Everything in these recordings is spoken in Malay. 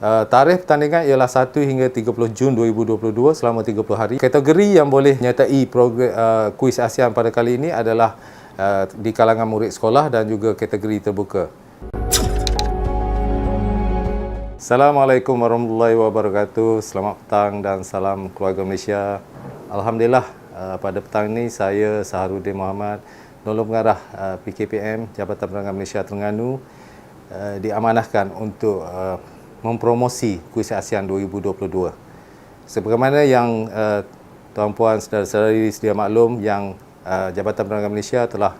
Tarikh pertandingan ialah 1 hingga 30 Jun 2022 selama 30 hari. Kategori yang boleh menyertai kuis ASEAN pada kali ini adalah di kalangan murid sekolah dan juga kategori terbuka. Assalamualaikum warahmatullahi wabarakatuh. Selamat petang dan salam keluarga Malaysia. Alhamdulillah, pada petang ini saya Saharudin Muhammad, Nolong Pengarah PKPM Jabatan Penerangan Malaysia Terengganu diamanahkan untuk mempromosi kuis ASEAN 2022. Sebagaimana yang tuan-puan saudara-saudari sedia maklum, yang Jabatan Penerangan Malaysia telah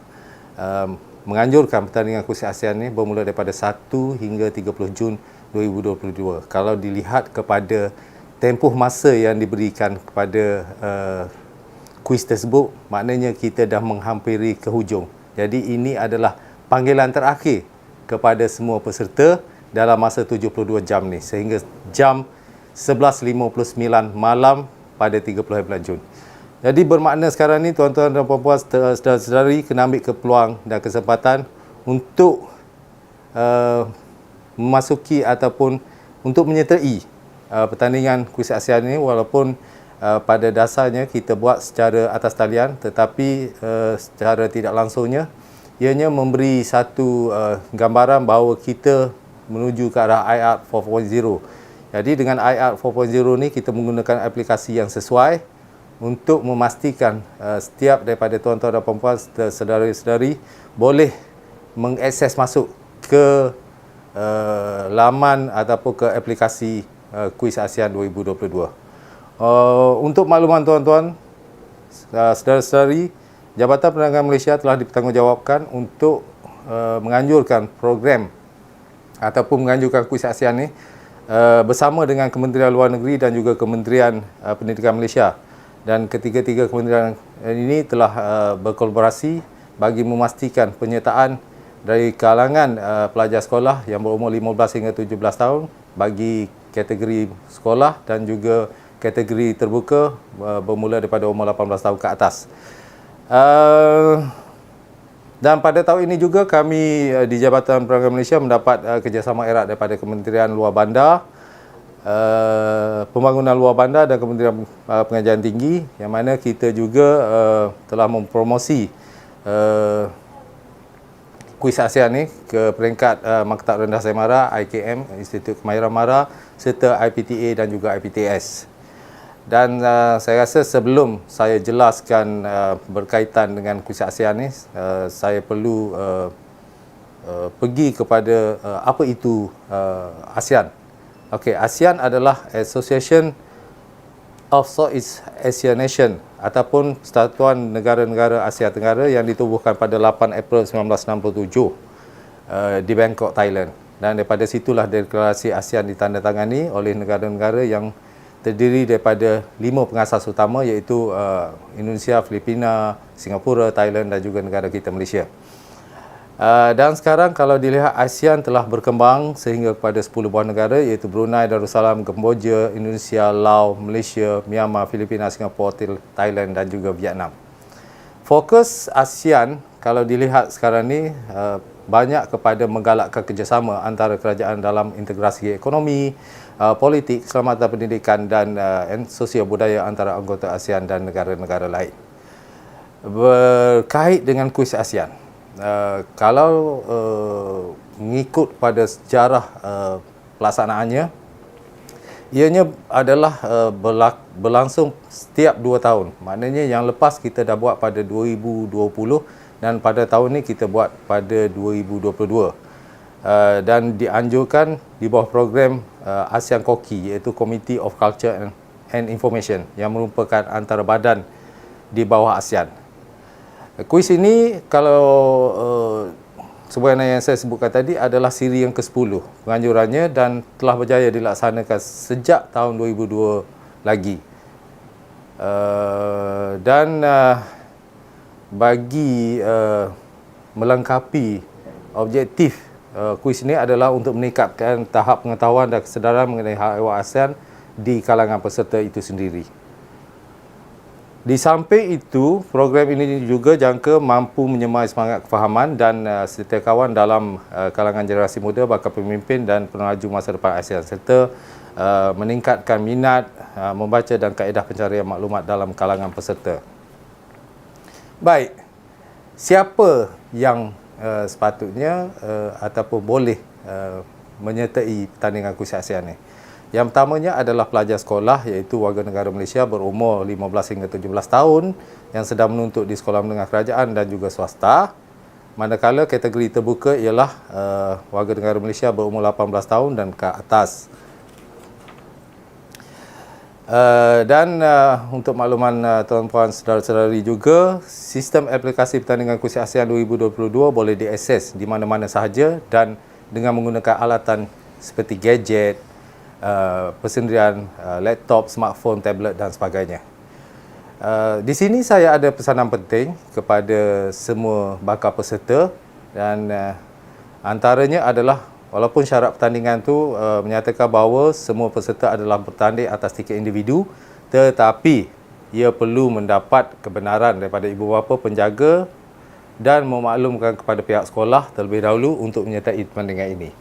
menganjurkan pertandingan kuis ASEAN ini bermula daripada 1 hingga 30 Jun 2022. Kalau dilihat kepada tempoh masa yang diberikan kepada kuis tersebut, maknanya kita dah menghampiri ke hujung. Jadi ini adalah panggilan terakhir kepada semua peserta dalam masa 72 jam ni, sehingga jam 11.59 malam pada 30 bulan Jun. Jadi bermakna sekarang ni tuan-tuan dan puan-puan saudara-saudari kena ambil ke peluang dan kesempatan untuk memasuki ataupun untuk menyertai pertandingan kuis ASEAN ini, walaupun pada dasarnya kita buat secara atas talian, tetapi secara tidak langsungnya ianya memberi satu gambaran bahawa kita menuju ke arah IR 4.0. Jadi dengan IR 4.0 ni kita menggunakan aplikasi yang sesuai untuk memastikan setiap daripada tuan-tuan dan puan-puan saudara-saudari boleh mengakses masuk ke laman ataupun ke aplikasi kuis ASEAN 2022. Untuk makluman tuan-tuan, saudara-saudari, Jabatan Penerangan Malaysia telah dipertanggungjawabkan untuk menganjurkan program ataupun menganjurkan kuis ASEAN ini bersama dengan Kementerian Luar Negeri dan juga Kementerian Pendidikan Malaysia. Dan ketiga-tiga kementerian ini telah berkolaborasi bagi memastikan penyertaan dari kalangan pelajar sekolah yang berumur 15 hingga 17 tahun bagi kategori sekolah dan juga kategori terbuka bermula daripada umur 18 tahun ke atas. Dan pada tahun ini juga kami di Jabatan Penerangan Malaysia mendapat kerjasama erat daripada Kementerian Luar Bandar, Pembangunan Luar Bandar dan Kementerian Pengajian Tinggi, yang mana kita juga telah mempromosi kuis ASEAN ni ke peringkat Maktab Rendah Saimara, IKM, Institut Kemahiran Mara, serta IPTA dan juga IPTS. Dan saya rasa sebelum saya jelaskan berkaitan dengan kuis ASEAN ni, saya perlu pergi kepada apa itu ASEAN. Okey, ASEAN adalah Association of Southeast Asian Nation ataupun Persatuan Negara-Negara Asia Tenggara yang ditubuhkan pada 8 April 1967 di Bangkok, Thailand. Dan daripada situlah deklarasi ASEAN ditandatangani oleh negara-negara yang terdiri daripada 5 pengasas utama, iaitu Indonesia, Filipina, Singapura, Thailand dan juga negara kita Malaysia. Dan sekarang kalau dilihat, ASEAN telah berkembang sehingga kepada 10 buah negara, iaitu Brunei Darussalam, Kemboja, Indonesia, Laos, Malaysia, Myanmar, Filipina, Singapura, Thailand dan juga Vietnam. Fokus ASEAN kalau dilihat sekarang ni banyak kepada menggalakkan kerjasama antara kerajaan dalam integrasi ekonomi, politik, keselamatan pendidikan dan sosial budaya antara anggota ASEAN dan negara-negara lain. Berkait dengan kuis ASEAN, kalau mengikut pada sejarah pelaksanaannya, ianya adalah berlangsung setiap 2 tahun. Maknanya yang lepas kita dah buat pada 2020 dan pada tahun ni kita buat pada 2022. Dan dianjurkan di bawah program ASEAN COCI, iaitu Committee of Culture and Information, yang merupakan antara badan di bawah ASEAN. Kuis ini, kalau sebagaimana yang saya sebutkan tadi, adalah siri yang ke-10 penganjurannya dan telah berjaya dilaksanakan sejak tahun 2002 lagi. Dan bagi melengkapi objektif kuis ini adalah untuk meningkatkan tahap pengetahuan dan kesedaran mengenai hak ehwal ASEAN di kalangan peserta itu sendiri. Di samping itu, program ini juga jangka mampu menyemai semangat kefahaman dan setia kawan dalam kalangan generasi muda, bakal pemimpin dan peneraju masa depan ASEAN, serta meningkatkan minat membaca dan kaedah pencarian maklumat dalam kalangan peserta. Baik, siapa yang sepatutnya ataupun boleh menyertai pertandingan kuis ASEAN ini? Yang pertamanya adalah pelajar sekolah, iaitu warga negara Malaysia berumur 15 hingga 17 tahun yang sedang menuntut di sekolah menengah kerajaan dan juga swasta. Manakala kategori terbuka ialah warga negara Malaysia berumur 18 tahun dan ke atas. Untuk makluman tuan-puan saudara-saudari juga, sistem aplikasi pertandingan kuis ASEAN 2022 boleh diakses di mana-mana sahaja dan dengan menggunakan alatan seperti gadget, persendirian laptop, smartphone, tablet dan sebagainya. Di sini saya ada pesanan penting kepada semua bakal peserta dan antaranya adalah walaupun syarat pertandingan itu menyatakan bahawa semua peserta adalah bertanding atas tiket individu, tetapi ia perlu mendapat kebenaran daripada ibu bapa, penjaga dan memaklumkan kepada pihak sekolah terlebih dahulu untuk menyertai pertandingan ini.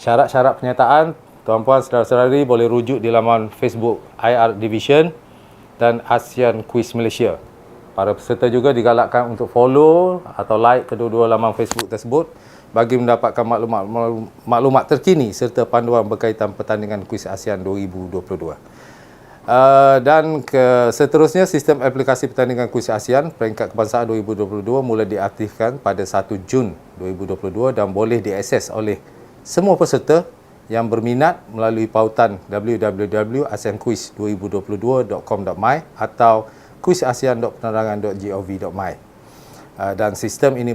Syarat-syarat penyertaan, tuan-puan saudara-saudari boleh rujuk di laman Facebook IR Division dan ASEAN Quiz Malaysia. Para peserta juga digalakkan untuk follow atau like kedua-dua laman Facebook tersebut bagi mendapatkan maklumat terkini serta panduan berkaitan pertandingan kuis ASEAN 2022. Seterusnya, sistem aplikasi pertandingan kuis ASEAN peringkat kebangsaan 2022 mula diaktifkan pada 1 Jun 2022 dan boleh diakses oleh semua peserta yang berminat melalui pautan www.aseanquiz2022.com.my atau quizasean.penerangan.gov.my. Dan sistem ini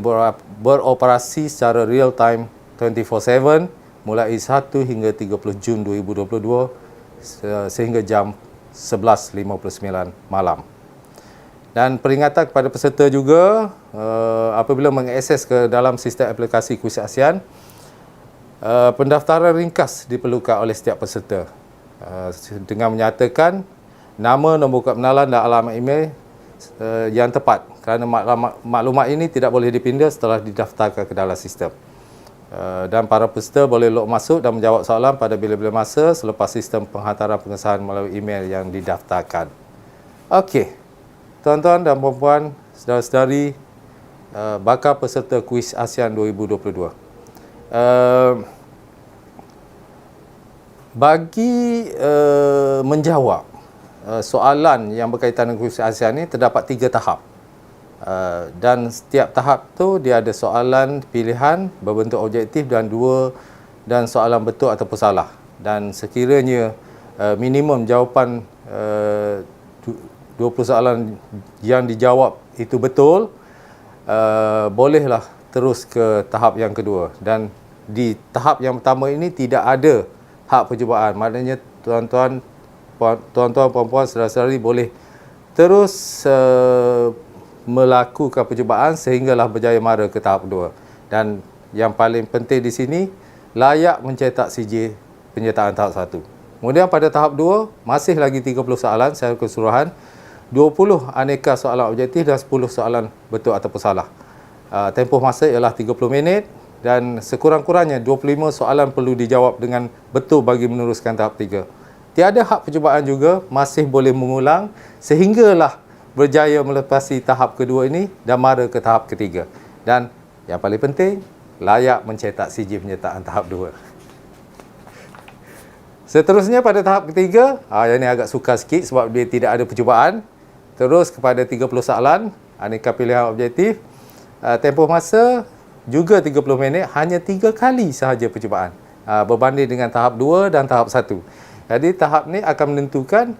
beroperasi secara real time 24/7 mulai 1 hingga 30 Jun 2022 sehingga jam 11.59 malam. Dan peringatan kepada peserta juga, apabila mengakses ke dalam sistem aplikasi kuis ASEAN, pendaftaran ringkas diperlukan oleh setiap peserta dengan menyatakan nama, nombor kenalan dan alamat email yang tepat, kerana maklumat ini tidak boleh dipindah setelah didaftarkan ke dalam sistem. Dan para peserta boleh log masuk dan menjawab soalan pada bila-bila masa selepas sistem penghantaran pengesahan melalui email yang didaftarkan. Okey, tuan-tuan dan puan-puan, saudara-saudari, bakal peserta kuis ASEAN 2022. Bagi menjawab soalan yang berkaitan dengan kuis ASEAN ini, terdapat 3 tahap. Dan setiap tahap tu dia ada soalan pilihan berbentuk objektif dan soalan betul ataupun salah. Dan sekiranya minimum jawapan 20 soalan yang dijawab itu betul, bolehlah terus ke tahap yang kedua. Dan di tahap yang pertama ini tidak ada hak percubaan. Maknanya tuan-tuan, puan-puan, saudara-saudari boleh terus melakukan percubaan sehinggalah berjaya mara ke tahap kedua. Dan yang paling penting di sini, layak mencetak CJ penyertaan tahap 1. Kemudian pada tahap 2, masih lagi 30 soalan secara keseluruhan, 20 aneka soalan objektif dan 10 soalan betul ataupun salah. Tempoh masa ialah 30 minit dan sekurang-kurangnya 25 soalan perlu dijawab dengan betul bagi meneruskan tahap 3. Tiada hak percubaan juga, masih boleh mengulang sehinggalah berjaya melepasi tahap kedua ini dan mara ke tahap ketiga. Dan yang paling penting, layak mencetak CJ penyertaan tahap 2. Seterusnya pada tahap ketiga, yang ini agak sukar sikit sebab dia tidak ada percubaan. Terus kepada 30 soalan, aneka pilihan objektif. Tempoh masa juga 30 minit, hanya 3 kali sahaja percubaan. Berbanding dengan tahap 2 dan tahap 1. Jadi tahap ni akan menentukan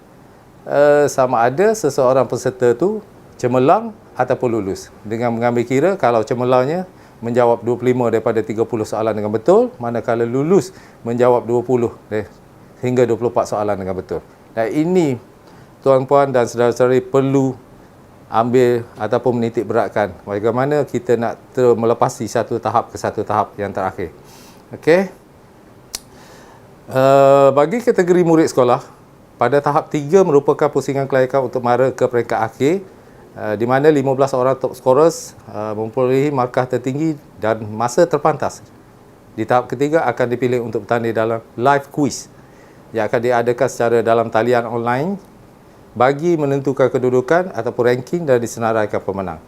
sama ada seseorang peserta tu cemerlang ataupun lulus. Dengan mengambil kira kalau cemerlangnya menjawab 25 daripada 30 soalan dengan betul, manakala lulus menjawab 20 hingga 24 soalan dengan betul. Dan ini tuan-puan dan saudara-saudari perlu ambil ataupun menitik beratkan bagaimana kita nak melepasi satu tahap ke satu tahap yang terakhir. Okey. Bagi kategori murid sekolah, pada tahap 3 merupakan pusingan kelayakan untuk mara ke peringkat akhir, di mana 15 orang top scorers memperolehi markah tertinggi dan masa terpantas. Di tahap ketiga akan dipilih untuk bertanding dalam live quiz yang akan diadakan secara dalam talian online bagi menentukan kedudukan ataupun ranking dan disenaraikan pemenang.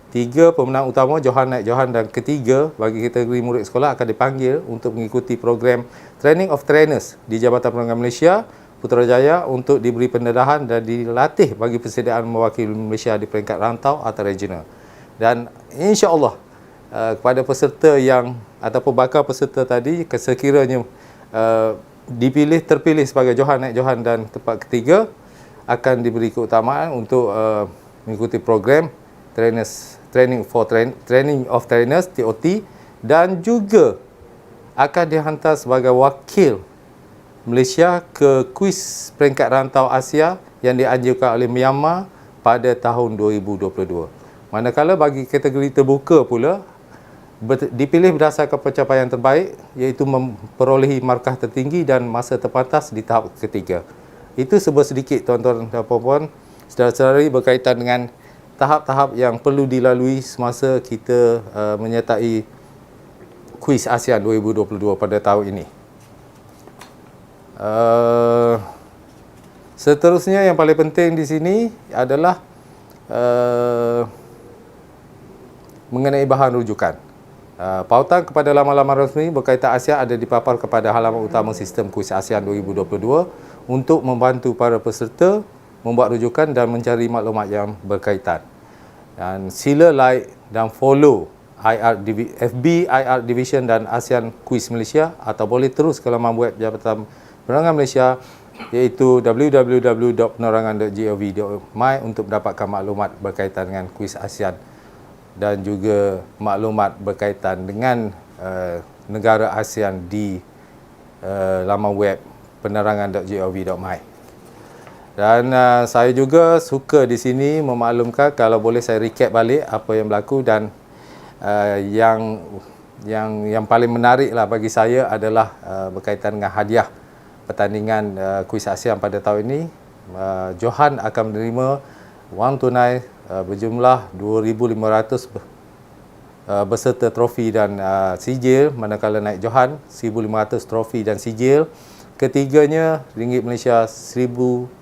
3 pemenang utama Johan naik Johan dan ketiga bagi kategori murid sekolah akan dipanggil untuk mengikuti program Training of Trainers di Jabatan Penerangan Malaysia Putrajaya untuk diberi pendedahan dan dilatih bagi persediaan mewakili Malaysia di peringkat rantau atau regional. Dan insya-Allah kepada peserta yang ataupun bakal peserta tadi sekiranya terpilih sebagai Johan naik Johan dan tempat ketiga, akan diberi keutamaan untuk mengikuti program Training of Trainers TOT, dan juga akan dihantar sebagai wakil Malaysia ke kuis peringkat rantau Asia yang dianjurkan oleh Myanmar pada tahun 2022. Manakala bagi kategori terbuka pula dipilih berdasarkan pencapaian terbaik, iaitu memperolehi markah tertinggi dan masa terpantas di tahap ketiga. Itu sedikit tuan-tuan dan puan-puan, saudara-saudari, berkaitan dengan tahap-tahap yang perlu dilalui semasa kita menyertai kuis ASEAN 2022 pada tahun ini. Seterusnya yang paling penting di sini adalah mengenai bahan rujukan. Pautan kepada laman-laman rasmi berkaitan ASEAN ada dipapar kepada halaman utama sistem kuis ASEAN 2022 untuk membantu para peserta membuat rujukan dan mencari maklumat yang berkaitan. Dan sila like dan follow FB IR Division dan ASEAN Quiz Malaysia, atau boleh terus ke laman web Jabatan Penerangan Malaysia iaitu www.penerangan.gov.my untuk mendapatkan maklumat berkaitan dengan kuis ASEAN dan juga maklumat berkaitan dengan negara ASEAN di laman web penerangan.gov.my. Dan saya juga suka di sini memaklumkan, kalau boleh saya recap balik apa yang berlaku, dan yang paling menarik lah bagi saya adalah berkaitan dengan hadiah pertandingan kuis ASEAN pada tahun ini. Johan akan menerima wang tunai berjumlah 2,500 beserta trofi dan sijil, manakala naik Johan 1,500 trofi dan sijil. Ketiganya ringgit Malaysia 1,000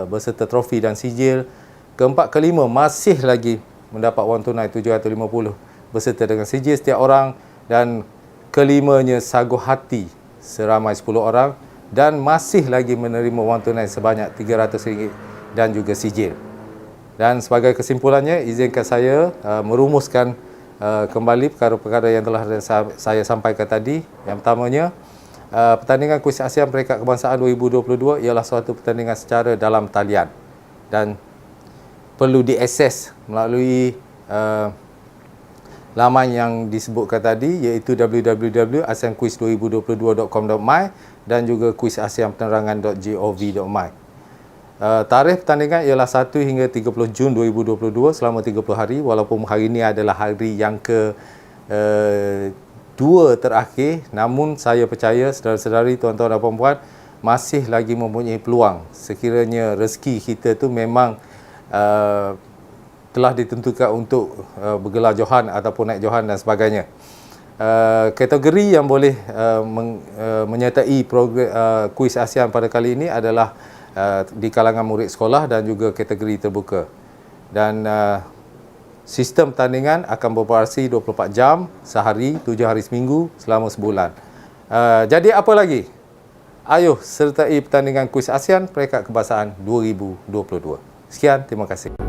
beserta trofi dan sijil. Keempat kelima masih lagi mendapat wang tunai 750 beserta dengan sijil setiap orang, dan kelimanya sagu hati seramai 10 orang dan masih lagi menerima wang tunai sebanyak RM300 dan juga sijil. Dan sebagai kesimpulannya, izinkan saya merumuskan kembali perkara-perkara yang telah saya sampaikan tadi. Yang pertamanya, pertandingan kuis ASEAN Peringkat Kebangsaan 2022 ialah suatu pertandingan secara dalam talian dan perlu diakses melalui laman yang disebutkan tadi, iaitu www.aseanquiz2022.com.my dan juga kuisaseanpenerangan.gov.my. Tarikh pertandingan ialah 1 hingga 30 Jun 2022 selama 30 hari, walaupun hari ini adalah hari yang kedua terakhir, namun saya percaya saudara-saudari, tuan-tuan dan puan-puan masih lagi mempunyai peluang sekiranya rezeki kita tu memang telah ditentukan untuk bergelar Johan ataupun naik Johan dan sebagainya. Kategori yang boleh menyertai program kuis ASEAN pada kali ini adalah di kalangan murid sekolah dan juga kategori terbuka. Dan sistem pertandingan akan beroperasi 24 jam sehari, 7 hari seminggu selama sebulan. Jadi apa lagi? Ayo sertai pertandingan kuis ASEAN Peringkat Kebangsaan 2022. Sekian, terima kasih.